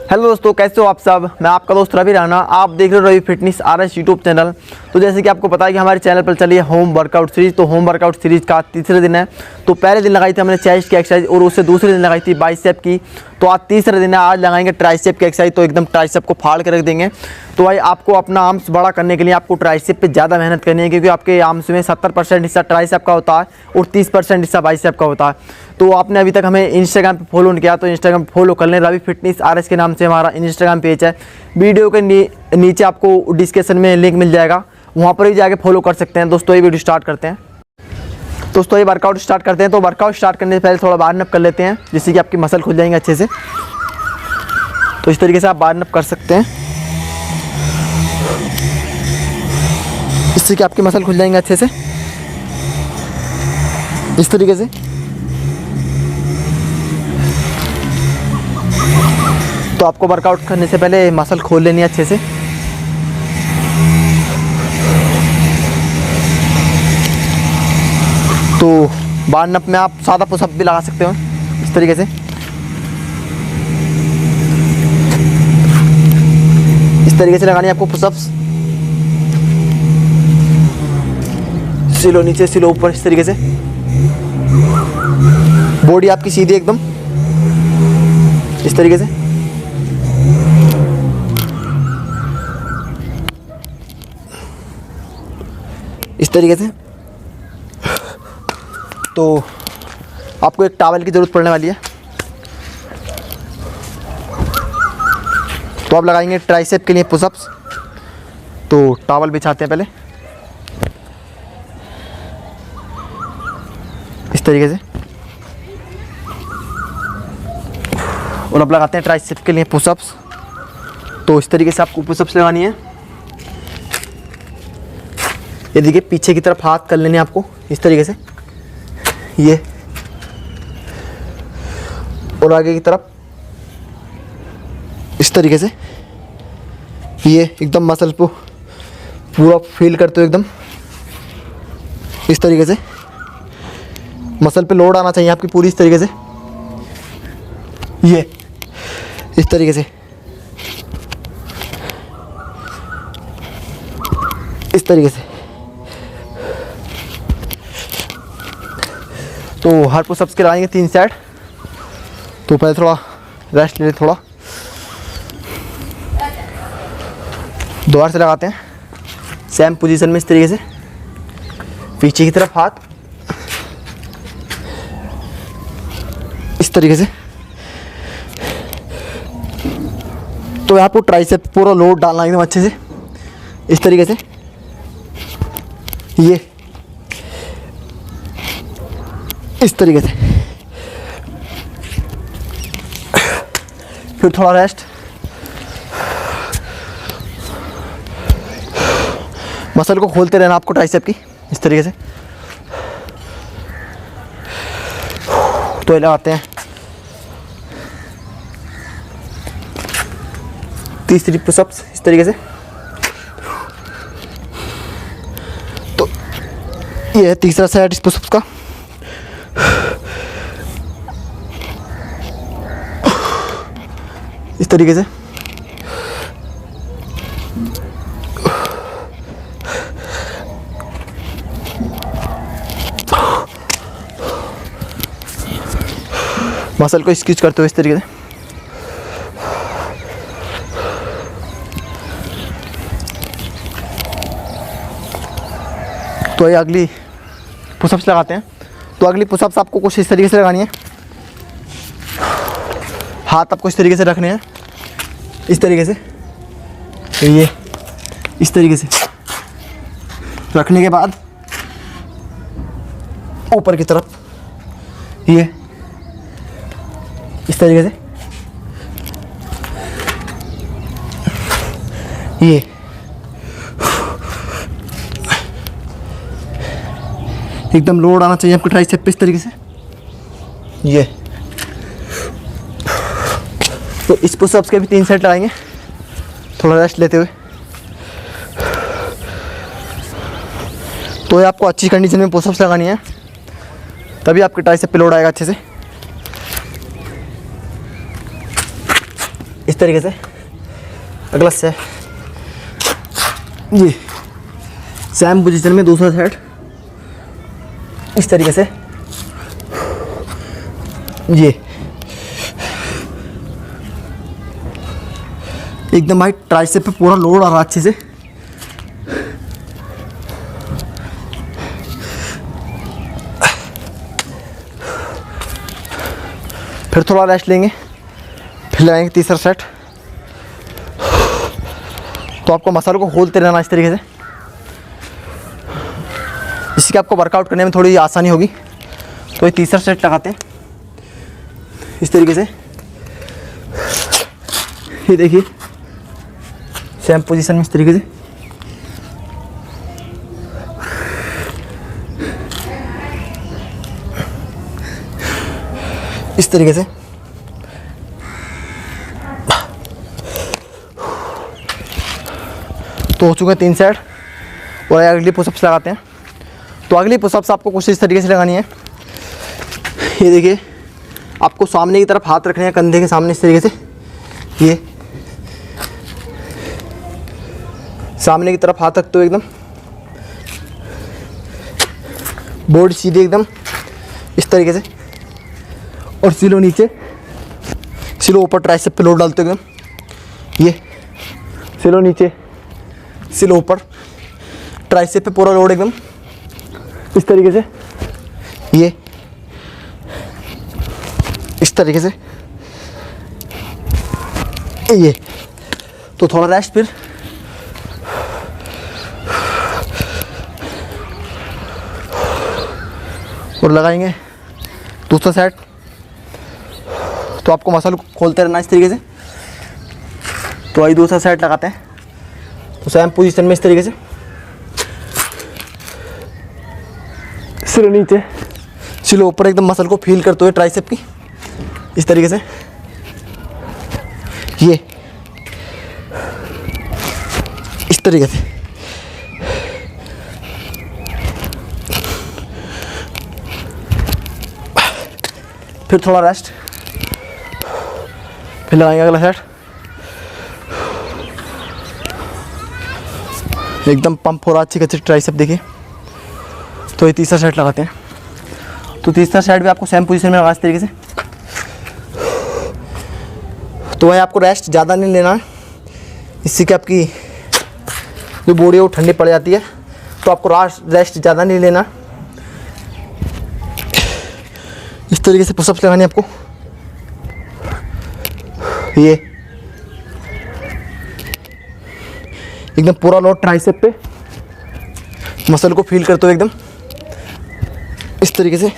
Hello दोस्तों, कैसे हो आप सब। मैं आपका दोस्त रवि राणा। आप देख रहे हो Ravi fitness RS YouTube channel. तो जैसे कि आपको पता है कि हमारे चैनल पर चली है होम वर्कआउट सीरीज। तो होम वर्कआउट सीरीज का तीसरे दिन है। तो पहले दिन लगाई थी हमने चेस्ट की एक्सरसाइज और उससे दूसरे दिन लगाई थी बाइसेप की। तो आज तीसरे दिन है, आज लगाएंगे ट्राइसेप की एक्सरसाइज। तो एकदम ट्राइसेप को फाड़ के रख देंगे। तो भाई आपको अपना आर्म्स बड़ा करने के लिए आपको ट्राइसेप पे ज़्यादा मेहनत करनी है, क्योंकि आपके आर्म्स में 70% हिस्सा ट्राइसेप का होता है और 30% हिस्सा बाइसेप का होता है। तो आपने अभी तक हमें इंस्टाग्राम पे फॉलो नहीं किया तो इंस्टाग्राम पे फॉलो कर लें। रवि फिटनेस RS के नाम से हमारा इंस्टाग्राम पेज है। वीडियो के नीचे आपको डिस्क्रिप्शन में लिंक मिल जाएगा, वहाँ पर ही जाके फॉलो कर सकते हैं। दोस्तों ये वीडियो स्टार्ट करते हैं। दोस्तों ये वर्कआउट स्टार्ट करते हैं। तो वर्कआउट स्टार्ट करने से पहले थोड़ा वार्म अप कर लेते हैं, जिससे कि आपकी मसल खुल जाएंगे अच्छे से। तो इस तरीके से आप वार्म अप कर सकते हैं, इससे कि आपकी मसल खुल जाएंगे अच्छे से, इस तरीके से। तो आपको वर्कआउट करने से पहले मसल खोल लेनी है अच्छे से। तो वार्म अप में आप सादा पुशअप भी लगा सकते हो इस तरीके से। इस तरीके से लगानी है आपको पुशअप्स। सिलो नीचे, सिलो ऊपर, इस तरीके से। बॉडी आपकी सीधी एकदम, इस तरीके से। इस तरीके से। तो आपको एक टॉवल की ज़रूरत पड़ने वाली है। तो आप लगाएंगे ट्राइसेप के लिए पुशअप्स। तो टॉवल बिछाते हैं पहले इस तरीके से, और अब लगाते हैं ट्राइसेप के लिए पुशअप्स। तो इस तरीके से आपको पुशअप्स लगानी है। ये देखिए, पीछे की तरफ हाथ कर लेने आपको इस तरीके से, ये, और आगे की तरफ इस तरीके से। ये एकदम मसल को पूरा फील करते हो एकदम इस तरीके से। मसल पे लोड आना चाहिए आपकी पूरी इस तरीके से, ये इस तरीके से, इस तरीके से। तो हर पुशअप्स के लगाएंगे 3 सेट। तो पहले थोड़ा रेस्ट ले, थोड़ा दोबारा से लगाते हैं सेम पोजीशन में इस तरीके से, पीछे की तरफ हाथ इस तरीके से। तो आपको ट्राइसेप पूरा लोड डालना एकदम अच्छे से इस तरीके से, ये इस तरीके से। फिर थोड़ा रेस्ट, मसल को खोलते रहना आपको ट्राइसेप की इस तरीके से। तो ये लगाते हैं तीसरी पुशअप्स इस तरीके से। तो ये है तीसरा सेट इस पुशअप्स का। इस तरीके से। मसल को स्क्वीज करते हुए इस तरीके से। तो ये अगली पुशअप्स लगाते हैं। तो अगली पुशअप्स आपको कुछ इस तरीके से लगानी है। हाथ आपको इस तरीके से रखने हैं इस तरीके से, तो ये इस तरीके से रखने के बाद ऊपर की तरफ ये इस तरीके से, ये एकदम लोड आना चाहिए आपको ट्राइसेप पे इस तरीके से, ये। तो इस पुशअप्स के भी 3 सेट लगाएंगे थोड़ा रेस्ट लेते हुए। तो ये आपको अच्छी कंडीशन में पुशअप्स लगानी है, तभी आपके ट्राइसेप पे लोड आएगा अच्छे से। इस तरीके से। अगला से ये सेम पोजीशन में दूसरा साइड इस तरीके से। ये एकदम भाई ट्राइसेप पे पूरा लोड आ रहा अच्छे से। फिर थोड़ा रेस्ट लेंगे, फिर लगाएंगे तीसरा सेट। तो आपको मसल को खोलते रहना इस तरीके से, जिससे कि आपको वर्कआउट करने में थोड़ी आसानी होगी। तो ये तीसरा सेट लगाते हैं इस तरीके से। ये देखिए सेम पोजीशन में इस तरीके से। इस तरीके से तो हो चुके हैं 3 सेट। और अगली पुशअप्स लगाते हैं। तो अगली पुशअप्स आपको कुछ इस तरीके से लगानी है। ये देखिए आपको सामने की तरफ हाथ रखने हैं, कंधे के सामने इस तरीके से। ये सामने की तरफ हाथ रखते हो एकदम, बॉडी सीधी एकदम इस तरीके से। और सिलो नीचे, सिलो ऊपर, ट्राइसेप पे लोड डालते हो एकदम। ये सिलो नीचे, सिलो ऊपर, ट्राइसेप पे पूरा लोड एकदम इस तरीके से। ये इस तरीके से। ये तो थोड़ा रेस्ट, फिर और लगाएंगे दूसरा सेट। तो आपको मसल खोलते रहना इस तरीके से। तो वही दूसरा सेट लगाते हैं। तो सेम पोजीशन में इस तरीके से, सिर नीचे, सिर ऊपर, एकदम मसल को फील करते हुए ट्राइसेप की इस तरीके से। ये इस तरीके से। फिर थोड़ा रेस्ट, फिर लगाएंगे अगला सेट। एकदम पंप हो रहा अच्छी खासी ट्राइसेप देखिए। तो ये तीसरा सेट लगाते हैं। तो तीसरा सेट भी आपको सेम पोजीशन में लगा इस तरीके से। तो वही आपको रेस्ट ज़्यादा नहीं लेना है, इससे कि आपकी जो बॉडी है वो ठंडी पड़ जाती है। तो आपको रेस्ट ज़्यादा नहीं लेना। इस तरीके से पुशअप्स लगानी है आपको। ये एकदम पूरा लोड ट्राइसेप पे, मसल को फील करते हो एकदम इस तरीके से।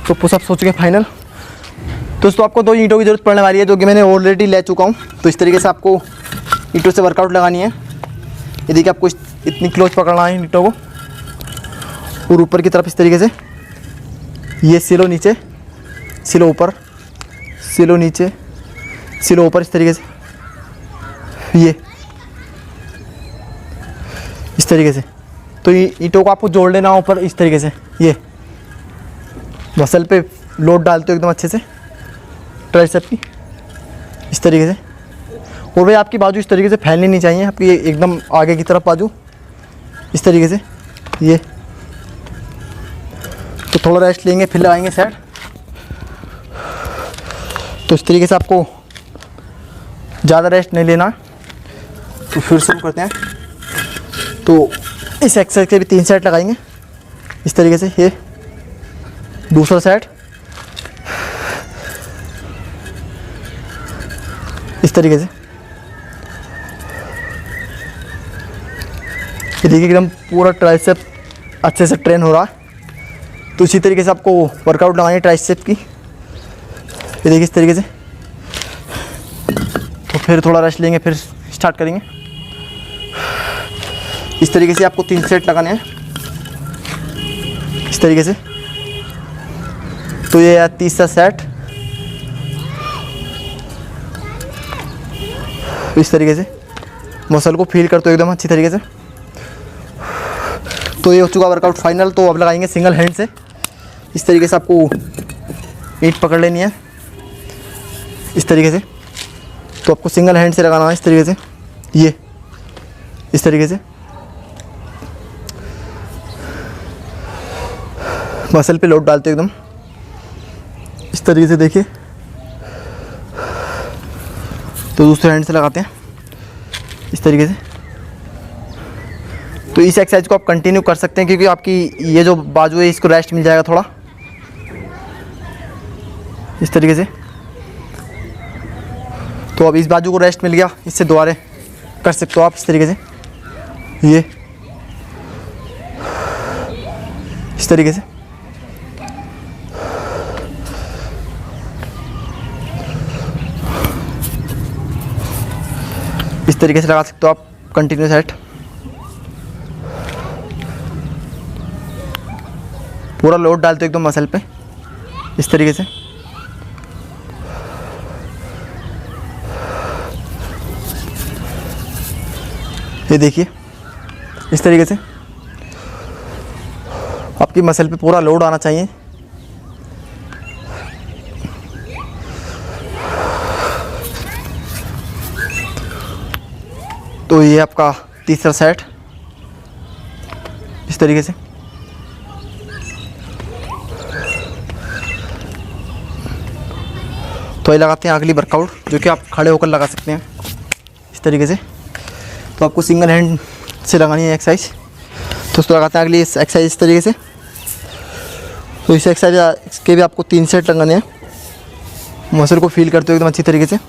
तो पुशअप्स हो चुके हैं फाइनल। दोस्तों आपको 2 ईंटों की ज़रूरत पड़ने वाली है, जो कि मैंने ऑलरेडी ले चुका हूँ। तो इस तरीके से आपको ईंटों से वर्कआउट लगानी है। ये देखिए आपको इतनी क्लोज पकड़ना है ईंटों को, और ऊपर की तरफ इस तरीके से। ये सिलो नीचे, सिलो ऊपर, सिलो नीचे, सिलो ऊपर इस तरीके से। ये इस तरीके से। तो ईंटों को आपको जोड़ लेना ऊपर इस तरीके से। ये मसल पे लोड डालते हो एकदम अच्छे से ट्राइसेप की इस तरीके से। और भाई आपकी बाजू इस तरीके से फैलनी नहीं चाहिए, आपकी एकदम आगे की तरफ बाजू इस तरीके से। ये तो थोड़ा रेस्ट लेंगे, फिर लगाएंगे सेट। तो इस तरीके से आपको ज़्यादा रेस्ट नहीं लेना। तो फिर शुरू करते हैं। तो इस एक्सरसाइज के भी 3 सेट लगाएंगे इस तरीके से। ये दूसरा सेट इस तरीके से। ये देखिए एकदम पूरा ट्राइसेप अच्छे से ट्रेन हो रहा है। तो इसी तरीके से आपको वर्कआउट लगानी है ट्राइसेप की। ये देखिए इस तरीके से। तो फिर थोड़ा रेस्ट लेंगे, फिर स्टार्ट करेंगे। इस तरीके से आपको 3 सेट लगाने हैं इस तरीके से। तो ये तीसरा सेट इस तरीके से, मसल को फील करते हो एकदम अच्छी तरीके से। तो ये हो चुका वर्कआउट फाइनल। तो अब लगाएंगे सिंगल हैंड से। इस तरीके से आपको ईंट पकड़ लेनी है इस तरीके से। तो आपको सिंगल हैंड से लगाना है इस तरीके से, ये इस तरीके से मसल पे लोड डालते हो एकदम इस तरीके से। देखिए, तो दूसरे हैंड से लगाते हैं इस तरीके से। तो इस एक्सरसाइज को आप कंटिन्यू कर सकते हैं क्योंकि आपकी ये जो बाजू है इसको रेस्ट मिल जाएगा थोड़ा इस तरीके से। तो अब इस बाजू को रेस्ट मिल गया, इससे दोबारा कर सकते हो आप इस तरीके से, ये इस तरीके से। इस तरीके से लगा सकते हो आप कंटिन्यू सेट। पूरा लोड डालते हो एकदम मसल पे इस तरीके से। ये देखिए इस तरीके से आपकी मसल पे पूरा लोड आना चाहिए। तो ये आपका तीसरा सेट इस तरीके से। तो ये लगाते हैं अगली वर्कआउट जो कि आप खड़े होकर लगा सकते हैं इस तरीके से। तो आपको सिंगल हैंड से लगानी है एक्सरसाइज। तो उसको लगाते हैं अगली एक्सरसाइज इस तरीके से। तो इस एक्सरसाइज के भी आपको 3 सेट लगाने हैं। मसल को फील करते हो एकदम अच्छी तरीके से।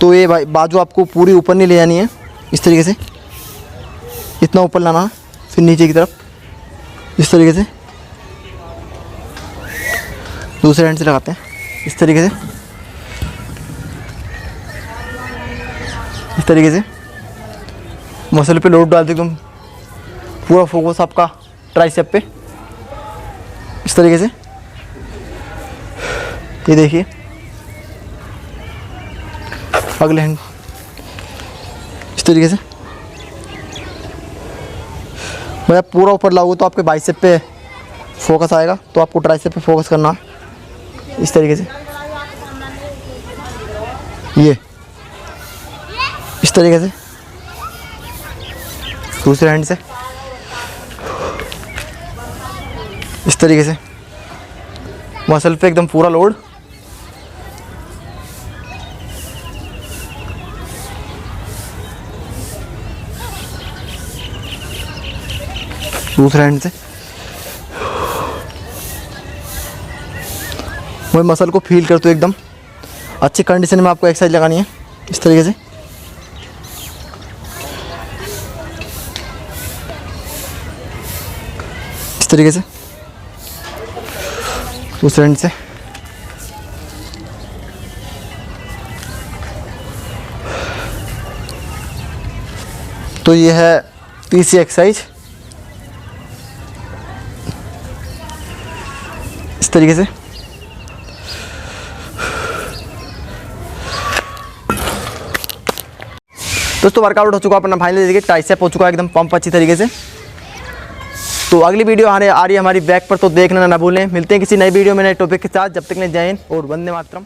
तो ये बाजू आपको पूरी ऊपर नहीं ले जानी है इस तरीके से, इतना ऊपर लाना है, फिर नीचे की तरफ इस तरीके से। दूसरे हैंड से लगाते हैं इस तरीके से, इस तरीके से मसल पे लोड डालते एकदम पूरा फोकस आपका ट्राइसेप पे इस तरीके से। ये देखिए अगले हैंड इस तरीके से। मैं पूरा ऊपर लाऊंगा तो आपके बाइसेप पे फोकस आएगा, तो आपको ट्राइसेप पे फोकस करना इस तरीके से, ये इस तरीके से। दूसरे हैंड से इस तरीके से मसल पे एकदम पूरा लोड। दूसरे हैंड से मैं मसल को फील करते हो एकदम अच्छी कंडीशन में। आपको एक्सरसाइज लगानी है इस तरीके से, इस तरीके से। दूसरे हैंड से तो ये है तीसरी एक्सरसाइज इस तरीके से। दोस्तों वर्कआउट हो चुका अपना फाइनली, देखिए ट्राइसेप हो चुका है एकदम पंप अच्छी तरीके से। तो अगली वीडियो आ रही है हमारी बैक पर, तो देखना ना भूलें। मिलते हैं किसी नई वीडियो में नए टॉपिक के साथ। जब तक के लिए जय हिंद और वंदे मातरम।